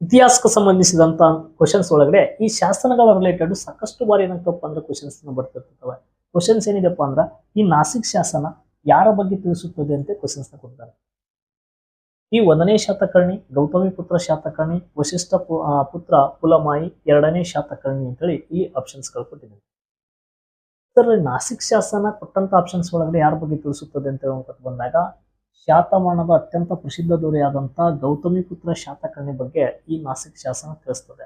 ಇತಿಹಾಸಕ್ಕೆ ಸಂಬಂಧಿಸಿದಂತ ಕ್ವಶನ್ಸ್ ಒಳಗಡೆ ಈ ಶಾಸನಗಳ ರಿಲೇಟೆಡ್ ಸಾಕಷ್ಟು ಬಾರಿ ಏನಾಗ್ತಪ್ಪ ಅಂದ್ರೆ ಕ್ವಶನ್ಸ್ ಬರ್ತಿರ್ತವೆ. ಕ್ವಶನ್ಸ್ ಏನಿದೆಪ್ಪ ಅಂದ್ರ ಈ ನಾಸಿಕ್ ಶಾಸನ ಯಾರ ಬಗ್ಗೆ ತಿಳಿಸುತ್ತದೆ ಅಂತ ಕ್ವಶನ್ಸ್ ನ ಕೊಡ್ತಾರೆ. ಈ 1ನೇ ಶಾತಕರ್ಣಿ, ಗೌತಮಿ ಪುತ್ರ ಶಾತಕರ್ಣಿ, ವಶಿಷ್ಠ ಪುತ್ರ ಪುಲಮಾಯಿ, 2ನೇ ಶಾತಕರ್ಣಿ ಅಂತೇಳಿ ಈ ಆಪ್ಷನ್ಸ್ ಗಳು ಕೊಟ್ಟಿದ್ದಾರೆ. ಸರ್, ನಾಸಿಕ್ ಶಾಸನ ಕೊಟ್ಟಂತ ಆಪ್ಷನ್ಸ್ ಒಳಗಡೆ ಯಾರ ಬಗ್ಗೆ ತಿಳಿಸುತ್ತದೆ ಅಂತ ಬಂದಾಗ ಶಾತವಾಹನದ ಅತ್ಯಂತ ಪ್ರಸಿದ್ಧ ದೊರೆಯಾದಂತಹ ಗೌತಮಿ ಪುತ್ರ ಶಾತಕರ್ಣಿ ಬಗ್ಗೆ ಈ ನಾಸಿಕ್ ಶಾಸನ ತಿಳಿಸ್ತದೆ.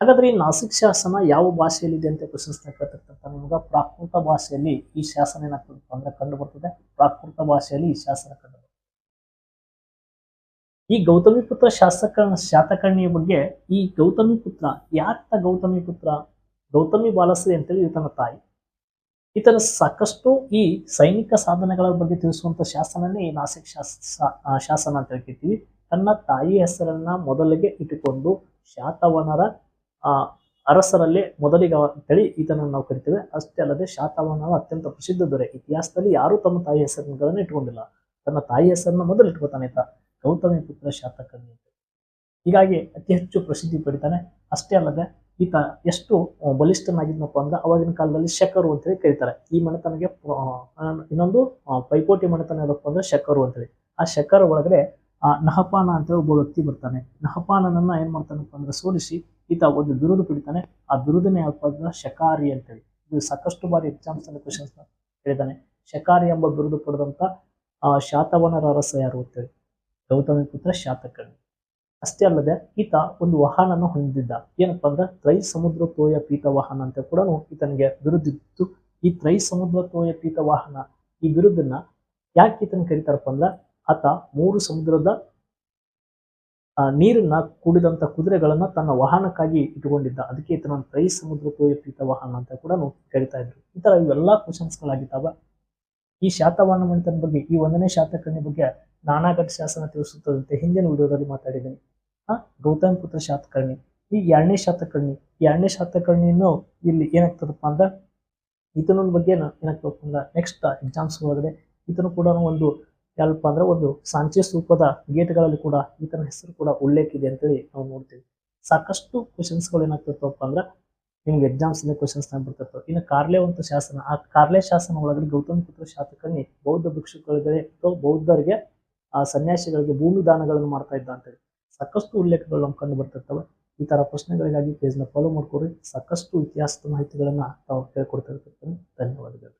ಹಾಗಾದ್ರೆ ಈ ನಾಸಿಕ್ ಶಾಸನ ಯಾವ ಭಾಷೆಯಲ್ಲಿದೆ ಅಂತ ಕ್ವಶನ್ಸ್ ಕೇಳ್ತಿರ್ತಂತ ನಿಮ್ಗ ಪ್ರಾಕೃತ ಭಾಷೆಯಲ್ಲಿ ಈ ಶಾಸನ ಏನಾಗ್ತದೆ ಅಂದ್ರೆ ಕಂಡು ಬರ್ತದೆ. ಪ್ರಾಕೃತ ಭಾಷೆಯಲ್ಲಿ ಈ ಶಾಸನ ಕಂಡು ಬರ್ತದೆ. ಈ ಗೌತಮಿ ಪುತ್ರ ಶಾತಕರ್ಣಿಯ ಬಗ್ಗೆ ಈ ಗೌತಮಿ ಪುತ್ರ ಯಾರ್ಥ ಗೌತಮಿ ಪುತ್ರ, ಗೌತಮಿ ಬಾಲಶ್ರೀ ಅಂತೇಳಿ ಈತನ ತಾಯಿ. ಈತನ ಸಾಕಷ್ಟು ಈ ಸೈನಿಕ ಸಾಧನೆಗಳ ಬಗ್ಗೆ ತಿಳಿಸುವಂತ ಶಾಸನನೇ ಈ ನಾಸಿಕ್ ಶಾಸನ ಅಂತ ಹೇಳ್ತೀವಿ. ತನ್ನ ತಾಯಿ ಹೆಸರನ್ನ ಮೊದಲಿಗೆ ಇಟ್ಟುಕೊಂಡು ಶಾತವಾಹನರ ಅರಸರಲ್ಲೇ ಮೊದಲಿಗೆ ಅಂತೇಳಿ ಈತನನ್ನು ನಾವು ಕರಿತೇವೆ. ಅಷ್ಟೇ ಅಲ್ಲದೆ ಶಾತವಾಹನರ ಅತ್ಯಂತ ಪ್ರಸಿದ್ಧ ದೊರೆ. ಇತಿಹಾಸದಲ್ಲಿ ಯಾರು ತಮ್ಮ ತಾಯಿ ಹೆಸರುಗಳನ್ನು ಇಟ್ಕೊಂಡಿಲ್ಲ. ತನ್ನ ತಾಯಿ ಹೆಸರನ್ನ ಮೊದಲು ಇಟ್ಕೋತಾನೆ ಈತ, ಗೌತಮಿ ಪುತ್ರ ಶಾತಕರ್ಣಿ. ಹೀಗಾಗಿ ಅತಿ ಹೆಚ್ಚು ಪ್ರಸಿದ್ಧಿ ಪಡಿತಾನೆ. ಅಷ್ಟೇ ಅಲ್ಲದೆ ಈತ ಎಷ್ಟು ಬಲಿಷ್ಠನಾಗಿದ್ನಪ್ಪ ಅಂದ್ರೆ ಅವಾಗಿನ ಕಾಲದಲ್ಲಿ ಶಕರು ಅಂತೇಳಿ ಕರೀತಾರೆ. ಈ ಮನೆತನಗೆ ಇನ್ನೊಂದು ಪೈಪೋಟಿ ಮನೆತನ ಯಾವ್ದಪ್ಪ ಅಂದ್ರೆ ಶಕರು ಅಂತೇಳಿ. ಆ ಶಕರ ಒಳಗಡೆ ನಹಪಾನ ಅಂತೇಳಿ ಒಬ್ಬ ವ್ಯಕ್ತಿ ಬರ್ತಾನೆ. ನಹಪಾನನನ್ನ ಏನ್ ಮಾಡ್ತಾನಪ್ಪ ಅಂದ್ರೆ ಸೋಲಿಸಿ ಈತ ಒಂದು ಬಿರುದು ಪಡಿತಾನೆ. ಆ ಬಿರುದನ್ನ ಯಾವಪ್ಪ ಅಂದ್ರೆ ಶಕಾರಿ ಅಂತೇಳಿ. ಇದು ಸಾಕಷ್ಟು ಬಾರಿ ಎಕ್ಸಾಮ್ಸ್ ಅಲ್ಲಿ ಕ್ವಶನ್ಸ್ ಹೇಳಿದ್ದಾನೆ. ಶಕಾರಿ ಎಂಬ ಬಿರುದು ಪಡೆದಂತ ಶಾತವಾಹನರ ಅರಸ ಯಾರು ಅಂತೇಳಿ ಗೌತಮಿ ಪುತ್ರ ಶಾತಕರ್ಣಿ. ಅಷ್ಟೇ ಅಲ್ಲದೆ ಈತ ಒಂದು ವಾಹನನ ಹೊಂದಿದ್ದ. ಏನಪ್ಪಾ ಅಂದ್ರೆ ತ್ರೈ ಸಮುದ್ರ ತೋಯ ಪೀತ ವಾಹನ ಅಂತ ಕೂಡ ಈತನಿಗೆ ಬಿರುದಿತ್ತು. ಈ ತ್ರೈ ಸಮುದ್ರ ತೋಯ ಪೀತ ವಾಹನ ಈ ಬಿರುದನ್ನ ಯಾಕೆ ಈತನ ಕರೀತಾರಪ್ಪ ಅಂದ್ರೆ ಆತ 3 ಸಮುದ್ರದ ನೀರನ್ನ ಕೂಡಿದಂತ ಕುದುರೆಗಳನ್ನ ತನ್ನ ವಾಹನಕ್ಕಾಗಿ ಇಟ್ಟುಕೊಂಡಿದ್ದ. ಅದಕ್ಕೆ ಈತನ ತ್ರೈ ಸಮುದ್ರ ತೋಯ ಪೀತ ವಾಹನ ಅಂತ ಕೂಡ ಕರಿತಾ ಇದ್ರು. ಈ ತರ ಇವೆಲ್ಲಾ ಕ್ವಶನ್ಸ್ ಗಳಾಗಿದ್ದಾವ. ಈ ಶಾತವಾಹನ ಮನೆತನ ಬಗ್ಗೆ ಈ 1ನೇ ಶಾತಕರ್ಣಿ ಬಗ್ಗೆ ನಾನಾಗಢ ಶಾಸನ ತಿಳಿಸುತ್ತದಂತೆ ಹಿಂದಿನ ವಿಡಿಯೋದಲ್ಲಿ ಮಾತಾಡಿದ್ದೀನಿ. ಗೌತಮಿ ಪುತ್ರ ಶಾತಕರ್ಣಿ ಈ 2ನೇ ಶಾತಕರ್ಣಿ. ಈ 2ನೇ ಶಾತಕರ್ಣಿಯನ್ನು ಇಲ್ಲಿ ಏನಾಗ್ತದಪ್ಪ ಅಂದ್ರೆ ಈತನ ಬಗ್ಗೆ ಏನಾಗ್ತದಪ್ಪ ಅಂದ್ರೆ ನೆಕ್ಸ್ಟ್ ಎಕ್ಸಾಮ್ಸ್ ಒಳಗಡೆ ಈತನು ಕೂಡ ಒಂದು ಏನಪ್ಪ ಅಂದ್ರೆ ಒಂದು ಸಾಂಚಿ ಸ್ತೂಪದ ಗೇಟ್ಗಳಲ್ಲಿ ಕೂಡ ಈತನ ಹೆಸರು ಕೂಡ ಉಲ್ಲೇಖ ಇದೆ ಅಂತೇಳಿ ನಾವು ನೋಡ್ತೀವಿ. ಸಾಕಷ್ಟು ಕ್ವಶನ್ಸ್ಗಳು ಏನಾಗ್ತಿರ್ತವಪ್ಪ ಅಂದ್ರೆ ನಿಮ್ಗೆ ಎಕ್ಸಾಮ್ಸ್ ಕ್ವಶನ್ಸ್ ಬರ್ತಿರ್ತವೆ. ಇನ್ನು ಕಾರ್ಲೆವಂತ ಶಾಸನ, ಆ ಕಾರ್ಲೆ ಶಾಸನ ಒಳಗಡೆ ಗೌತಮಿ ಪುತ್ರ ಶಾತಕರ್ಣಿ ಬೌದ್ಧ ಭಿಕ್ಷುಗಳಿಗೆ ಅಥವಾ ಬೌದ್ಧರಿಗೆ ಸನ್ಯಾಸಿಗಳಿಗೆ ಭೂಮಿ ದಾನಗಳನ್ನು ಮಾಡ್ತಾ ಇದ್ದ ಅಂತೇಳಿ ಸಾಕಷ್ಟು ಉಲ್ಲೇಖಗಳು ನಮ್ಗೆ ಕಂಡು ಬರ್ತಿರ್ತವೆ. ಈ ತರ ಪ್ರಶ್ನೆಗಳಿಗಾಗಿ ಪೇಜ್ನ ಫಾಲೋ ಮಾಡ್ಕೊರಿ. ಸಾಕಷ್ಟು ಇತಿಹಾಸದ ಮಾಹಿತಿಗಳನ್ನ ತಾವು ಕೇಳ್ಕೊಡ್ತಾ ಇರ್ತೀನಿ. ಧನ್ಯವಾದಗಳು.